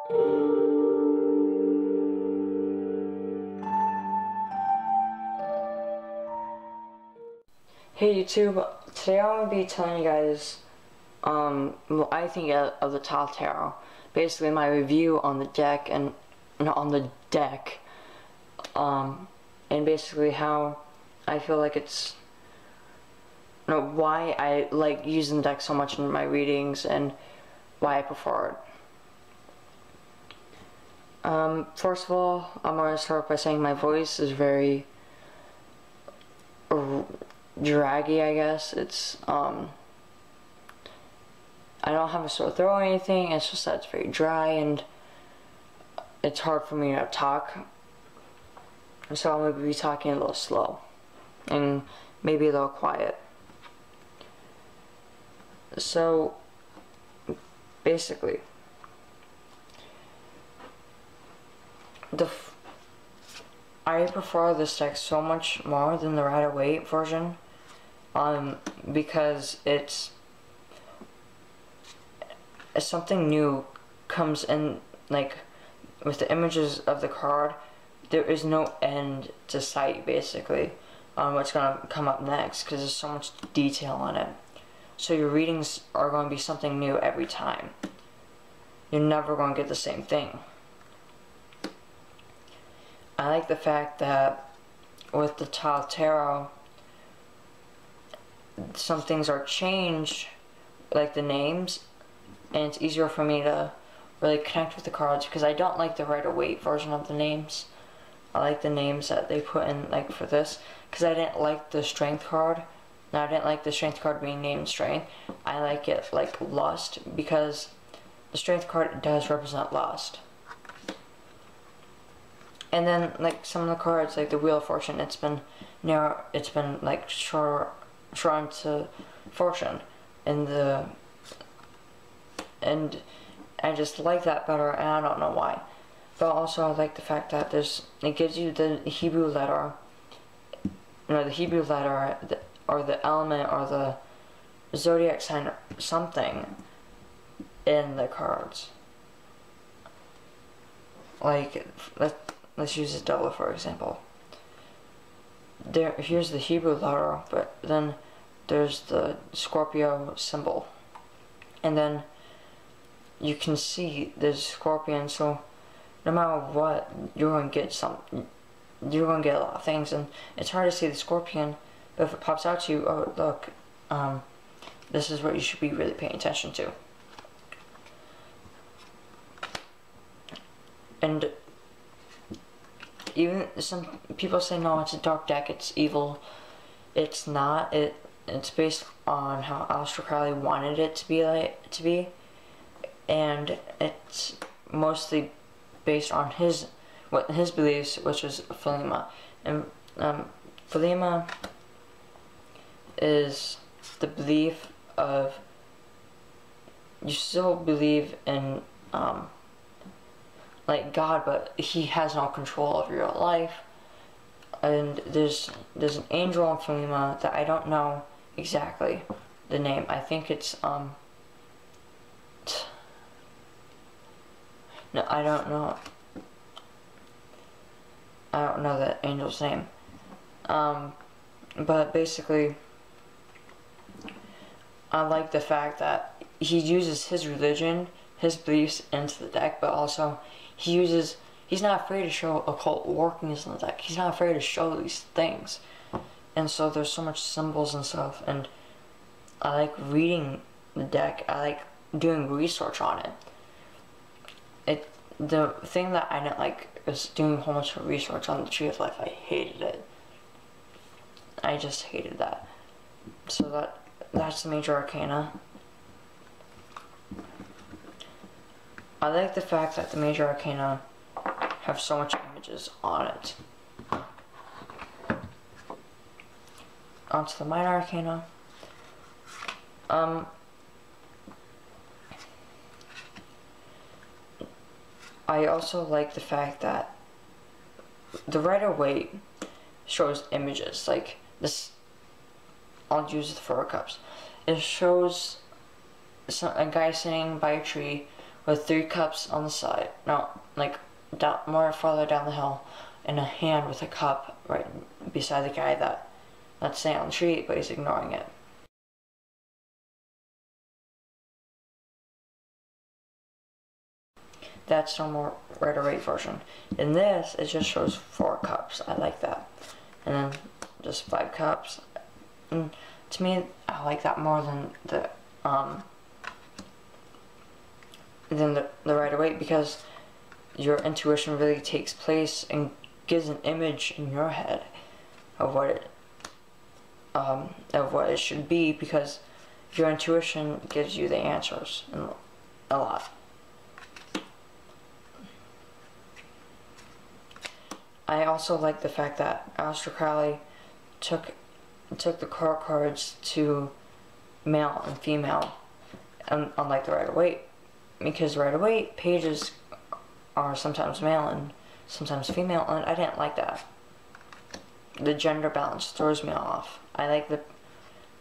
Hey YouTube, today I'm going to be telling you guys what I think of the thoth tarot. Basically my review on the deck and and basically how I feel like it's, why I like using the deck so much in my readings and why I prefer it. First of all, I'm going to start by saying my voice is very draggy, I guess. It's I don't have a sore throat or anything, it's just that it's very dry and it's hard for me to talk, so I'm going to be talking a little slow and maybe a little quiet. So basically I prefer this deck so much more than the Rider-Waite version, because it's something new comes in, like with the images of the card. There is no end to sight basically on what's going to come up next, because there's so much detail in it. So your readings are going to be something new every time. You're never going to get the same thing. I like the fact that with the thoth tarot, some things are changed, like the names, and it's easier for me to really connect with the cards, because I don't like the Rider-Waite version of the names. I like the names that they put in, like for this, because I didn't like the strength card. Now I didn't like the strength card being named strength. I like it like lust, because the strength card does represent lust. And then like some of the cards, like the Wheel of Fortune, it's been like drawn to fortune, and I just like that better, and I don't know why. But also I like the fact that it gives you the Hebrew letter, the Hebrew letter, or the element, or the zodiac sign, or something in the cards. Like let's use the Devil for example. Here's the Hebrew letter, but then there's the Scorpio symbol, and then you can see there's scorpion. So no matter what, you're going to get a lot of things, and it's hard to see the scorpion, but if it pops out to you, oh look, this is what you should be really paying attention to. And even some people say, no, it's a dark deck, it's evil. It's not. It's based on how Aleister Crowley wanted it to be, and it's mostly based on his beliefs, which is Thelema. And Thelema is the belief of, you still believe in like God, but he has no control over your life. And there's an angel in Thelema that I don't know exactly the name. I think it's no, I don't know that angel's name. But basically I like the fact that he uses his religion, his beliefs into the deck, but also he's not afraid to show occult workings in the deck. He's not afraid to show these things. And so there's so much symbols and stuff, and I like reading the deck. I like doing research on it. The thing that I didn't like is doing a whole bunch of research on the Tree of Life. I hated it. I just hated that. So that's the major arcana. I like the fact that the major arcana have so much images on it. Onto the minor arcana. I also like the fact that the Rider-Waite shows images like this. I'll use the Four of Cups. It shows a guy sitting by a tree with 3 cups on the side. No, like down, more farther down the hill, and a hand with a cup right beside the guy that's staying on the street, but he's ignoring it. That's the more Rider-Waite version. In this, it just shows 4 cups. I like that. And then just 5 cups. And to me, I like that more than the Rider-Waite, because your intuition really takes place and gives an image in your head of what it should be, because your intuition gives you the answers a lot. I also like the fact that Aleister Crowley took the core cards to male and female, unlike the Rider-Waite, because Rider-Waite pages are sometimes male and sometimes female, and I didn't like that. The gender balance throws me off. I like the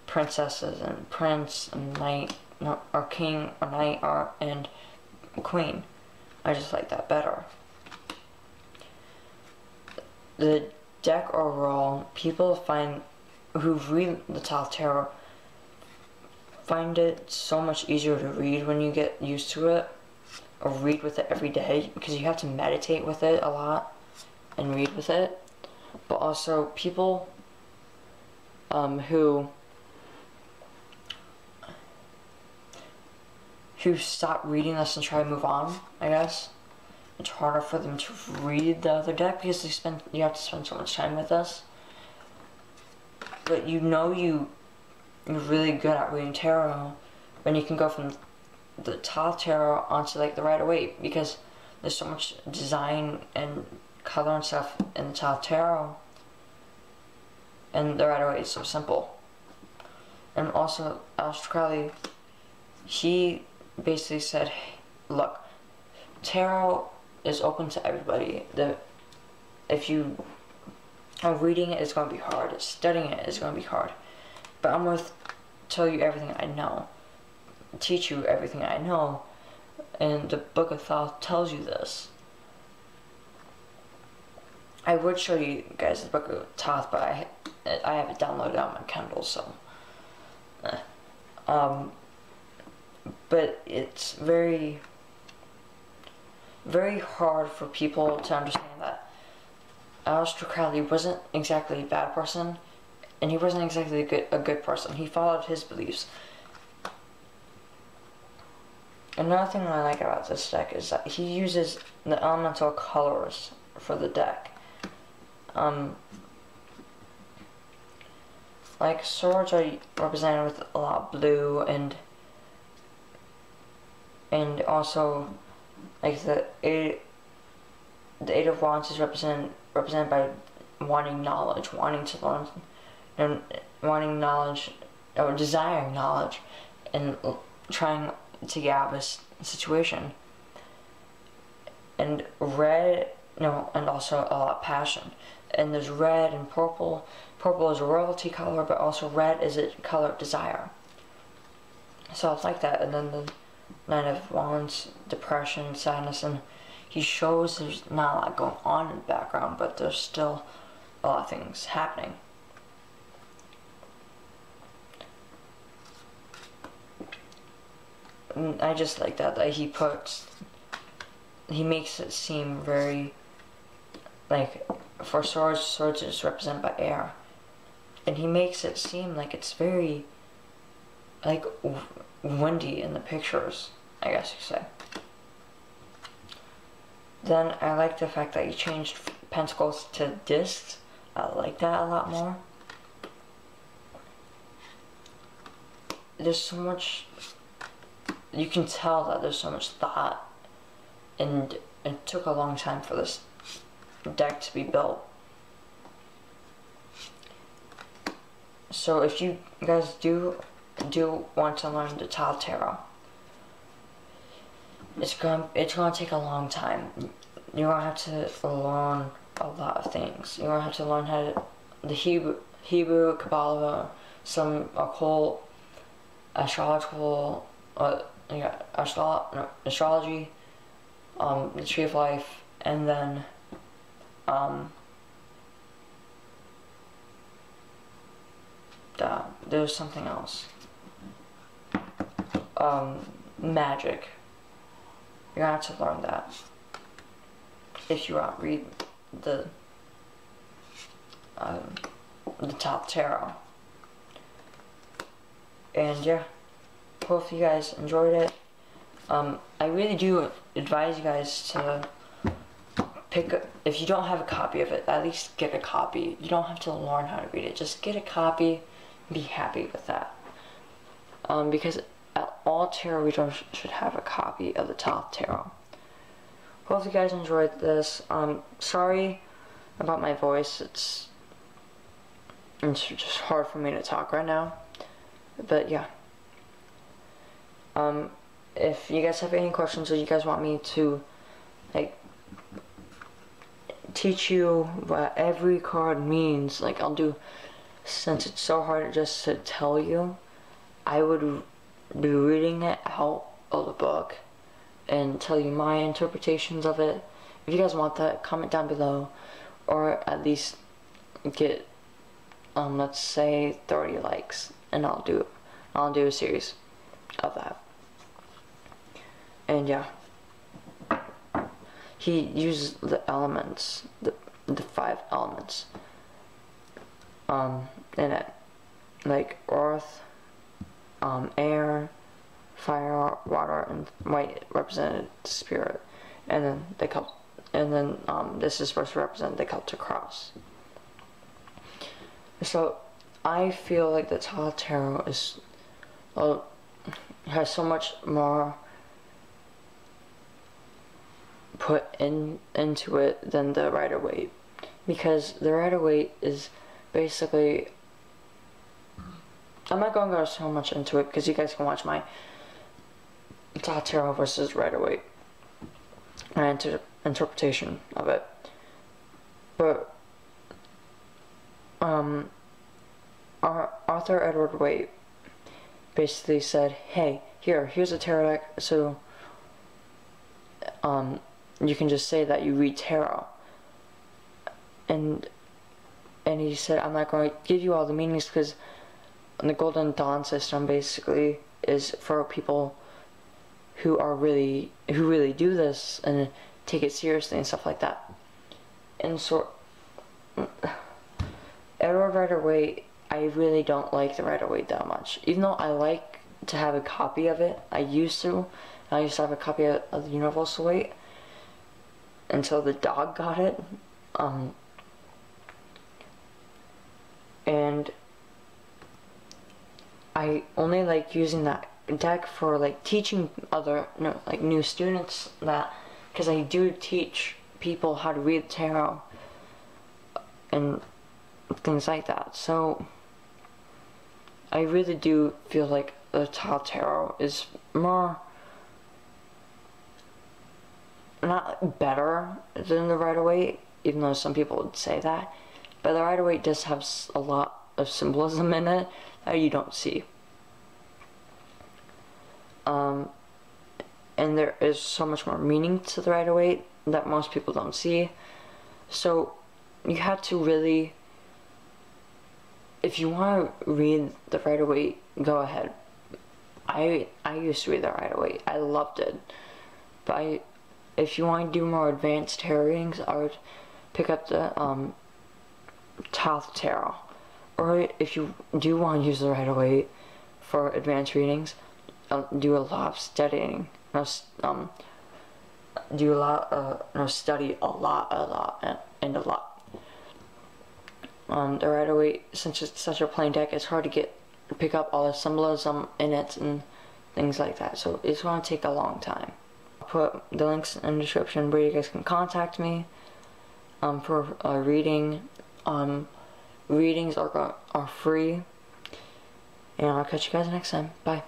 princesses and prince and knight, or king or knight and queen. I just like that better. The deck overall, people who read the Thoth Tarot find it so much easier to read when you get used to it, or read with it every day, because you have to meditate with it a lot and read with it. But also people who stop reading this and try to move on, I guess. It's harder for them to read the other deck because you have to spend so much time with this. But you're really good at reading tarot when you can go from the Thoth Tarot onto like the Rider-Waite, because there's so much design and color and stuff in the Thoth Tarot, and the Rider-Waite is so simple. And also Aleister Crowley, he basically said, hey, look, tarot is open to everybody. If you are reading it, it's going to be hard. Studying it is going to be hard. But I'm going to tell you everything I know. Teach you everything I know. And the Book of Thoth tells you this. I would show you guys the Book of Thoth, but I have it downloaded on my Kindle, so. But it's very hard for people to understand that Aleister Crowley wasn't exactly a bad person, and he wasn't exactly a good person. He followed his beliefs. Another thing that I like about this deck is that he uses the elemental colors for the deck. Like swords are represented with a lot of blue, and also like the Eight of Wands is represented by wanting knowledge, wanting to learn, and wanting knowledge, or desiring knowledge, and trying to get out of this situation. And and also a lot of passion. And there's red and purple. Purple is a royalty color, but also red is a color of desire. So I like that. And then the Nine of Wands, depression, sadness, and he shows there's not a lot going on in the background, but there's still a lot of things happening. And I just like that he makes it seem very, like, for swords is represented by air, and he makes it seem like it's very, like, windy in the pictures, I guess you could say. Then I like the fact that he changed pentacles to discs. I like that a lot more. There's so much, you can tell that there's so much thought, and it took a long time for this deck to be built. So if you guys do want to learn the Thoth Tarot, it's gonna take a long time. You're gonna have to learn a lot of things. You're gonna have to learn the Hebrew, Kabbalah, some occult, astrological, you got astrology, the tree of life, and then there's something else. Magic. You're gonna have to learn that if you want to read the top tarot. And yeah, hope you guys enjoyed it. I really do advise you guys to if you don't have a copy of it, at least get a copy. You don't have to learn how to read it. Just get a copy and be happy with that. Because all tarot readers should have a copy of the Thoth Tarot. Hope you guys enjoyed this. Sorry about my voice. It's just hard for me to talk right now. But yeah. If you guys have any questions or you guys want me to like teach you what every card means, like I'll do, since it's so hard just to tell you, I would be reading it out of the book and tell you my interpretations of it. If you guys want that, comment down below, or at least get let's say 30 likes, and I'll do a series of that. And yeah, he uses the elements, the 5 elements in it, like earth, air, fire, water, and white represented spirit, and then this is supposed to represent the Celtic cross. So I feel like the Thoth Tarot is has so much more put into it than the Rider-Waite, because the Rider-Waite is basically, I'm not going to go so much into it because you guys can watch my Thoth Tarot versus Rider-Waite, my interpretation of it. But Arthur Edward Waite basically said, hey, here's a tarot deck, so you can just say that you read tarot. And he said, I'm not going to give you all the meanings, because the Golden Dawn system basically is for people who really do this and take it seriously and stuff like that. And so Edward Rider-Waite, I really don't like the Rider-Waite that much. Even though I like to have a copy of it, I used to have a copy of the Universal Waite until the dog got it. And I only like using that deck for like teaching new students that, because I do teach people how to read tarot and things like that. So I really do feel like the Thoth Tarot is more, not better than the Rider-Waite, even though some people would say that, but the Rider-Waite does have a lot of symbolism in it that you don't see. And there is so much more meaning to the Rider-Waite that most people don't see. So you have to really, if you want to read the Rider-Waite, go ahead. I used to read the Rider-Waite. I loved it. But if you want to do more advanced tarot readings, I would pick up the Thoth Tarot. Or if you do want to use the Rider-Waite for advanced readings, do a lot of studying. Study a lot. The Rider-Waite, since it's such a plain deck, it's hard to pick up all the symbolism in it and things like that. So it's going to take a long time. I'll put the links in the description where you guys can contact me for a reading. Readings are free. And I'll catch you guys next time. Bye.